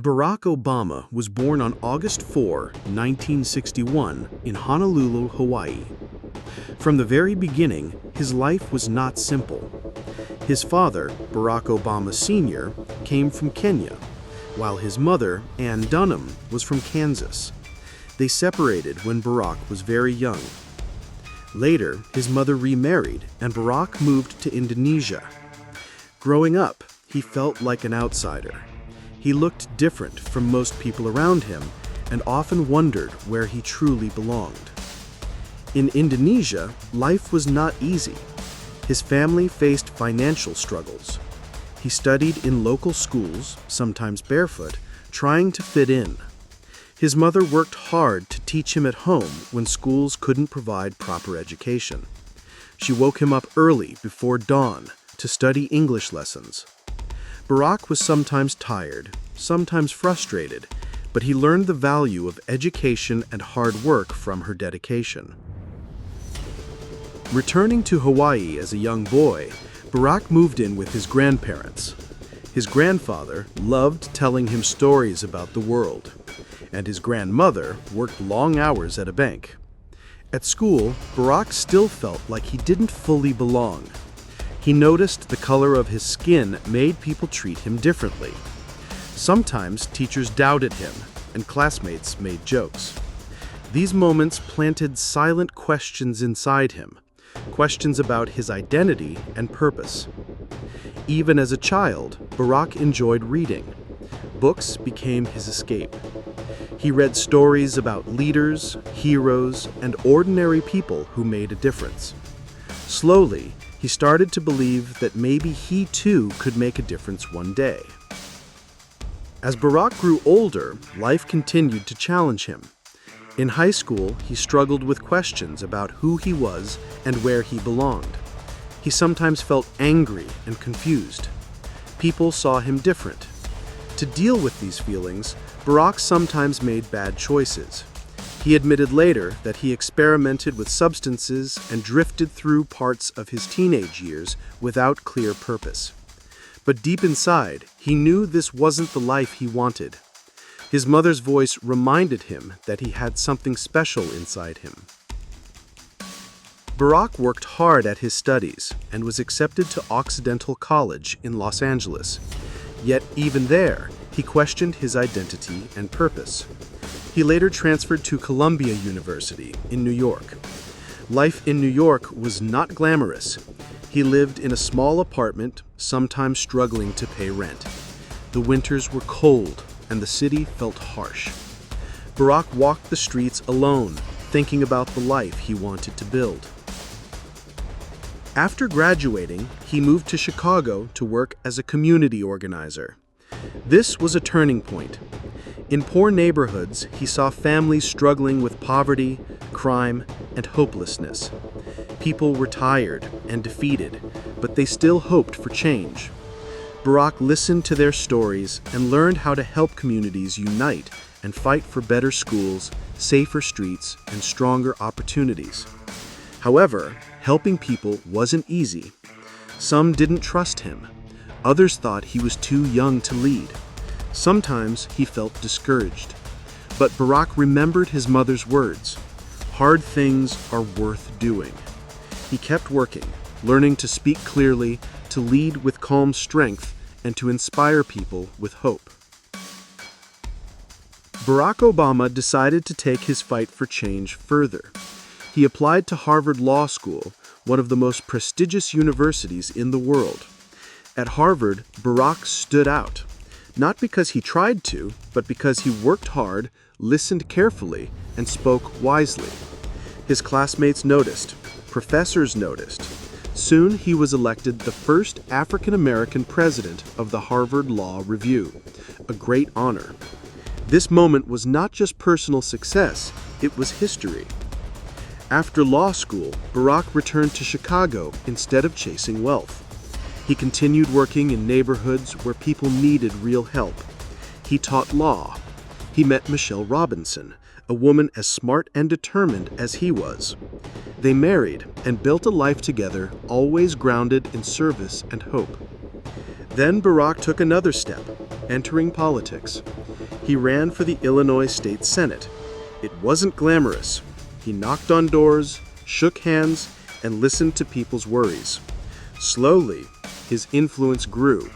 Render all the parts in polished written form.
Barack Obama was born on August 4, 1961, in Honolulu, Hawaii. From the very beginning, his life was not simple. His father, Barack Obama Sr., came from Kenya, while his mother, Ann Dunham, was from Kansas. They separated when Barack was very young. Later, his mother remarried, and Barack moved to Indonesia. Growing up, he felt like an outsider. He looked different from most people around him and often wondered where he truly belonged. In Indonesia, life was not easy. His family faced financial struggles. He studied in local schools, sometimes barefoot, trying to fit in. His mother worked hard to teach him at home when schools couldn't provide proper education. She woke him up early before dawn to study English lessons. Barack was sometimes tired, sometimes frustrated, but he learned the value of education and hard work from her dedication. Returning to Hawaii as a young boy, Barack moved in with his grandparents. His grandfather loved telling him stories about the world, and his grandmother worked long hours at a bank. At school, Barack still felt like he didn't fully belong. He noticed the color of his skin made people treat him differently. Sometimes teachers doubted him, and classmates made jokes. These moments planted silent questions inside him, questions about his identity and purpose. Even as a child, Barack enjoyed reading. Books became his escape. He read stories about leaders, heroes, and ordinary people who made a difference. Slowly, he started to believe that maybe he too could make a difference one day. As Barack grew older, life continued to challenge him. In high school, he struggled with questions about who he was and where he belonged. He sometimes felt angry and confused. People saw him different. To deal with these feelings, Barack sometimes made bad choices. He admitted later that he experimented with substances and drifted through parts of his teenage years without clear purpose. But deep inside, he knew this wasn't the life he wanted. His mother's voice reminded him that he had something special inside him. Barack worked hard at his studies and was accepted to Occidental College in Los Angeles. Yet even there, he questioned his identity and purpose. He later transferred to Columbia University in New York. Life in New York was not glamorous. He lived in a small apartment, sometimes struggling to pay rent. The winters were cold, and the city felt harsh. Barack walked the streets alone, thinking about the life he wanted to build. After graduating, he moved to Chicago to work as a community organizer. This was a turning point. In poor neighborhoods, he saw families struggling with poverty, crime, and hopelessness. People were tired and defeated, but they still hoped for change. Barack listened to their stories and learned how to help communities unite and fight for better schools, safer streets, and stronger opportunities. However, helping people wasn't easy. Some didn't trust him. Others thought he was too young to lead. Sometimes he felt discouraged. But Barack remembered his mother's words, "Hard things are worth doing." He kept working, learning to speak clearly, to lead with calm strength, and to inspire people with hope. Barack Obama decided to take his fight for change further. He applied to Harvard Law School, one of the most prestigious universities in the world. At Harvard, Barack stood out, not because he tried to, but because he worked hard, listened carefully, and spoke wisely. His classmates noticed. Professors noticed. Soon he was elected the first African-American president of the Harvard Law Review, a great honor. This moment was not just personal success, it was history. After law school, Barack returned to Chicago instead of chasing wealth. He continued working in neighborhoods where people needed real help. He taught law. He met Michelle Robinson, a woman as smart and determined as he was. They married and built a life together, always grounded in service and hope. Then Barack took another step. entering politics. He ran for the Illinois State Senate. It wasn't glamorous. He knocked on doors, shook hands, and listened to people's worries. Slowly, his influence grew.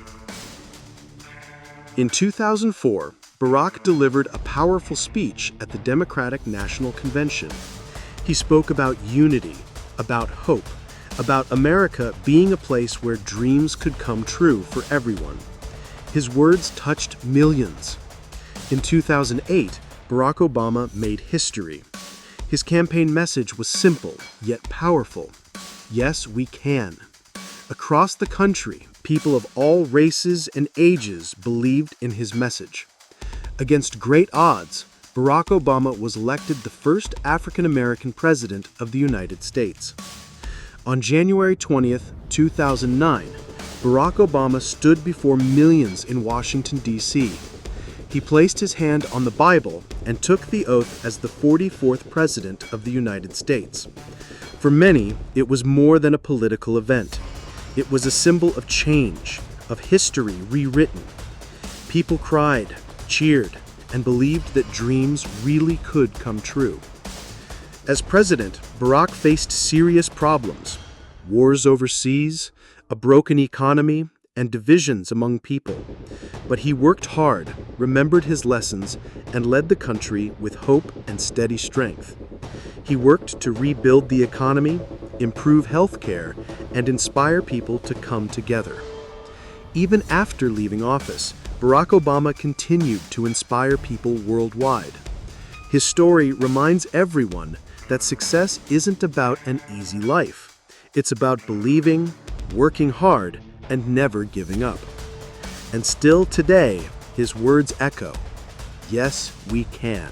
In 2004, Barack delivered a powerful speech at the Democratic National Convention. He spoke about unity, about hope, about America being a place where dreams could come true for everyone. His words touched millions. In 2008, Barack Obama made history. His campaign message was simple, yet powerful. Yes, we can. Across the country, people of all races and ages believed in his message. Against great odds, Barack Obama was elected the first African-American president of the United States. On January 20th, 2009, Barack Obama stood before millions in Washington, D.C. He placed his hand on the Bible and took the oath as the 44th President of the United States. For many, it was more than a political event. It was a symbol of change, of history rewritten. People cried, cheered, and believed that dreams really could come true. As president, Barack faced serious problems: wars overseas, a broken economy, and divisions among people. But he worked hard, remembered his lessons, and led the country with hope and steady strength. He worked to rebuild the economy, improve health care, and inspire people to come together. Even after leaving office, Barack Obama continued to inspire people worldwide. His story reminds everyone that success isn't about an easy life. It's about believing, working hard, and never giving up. And still today, his words echo, "Yes, we can."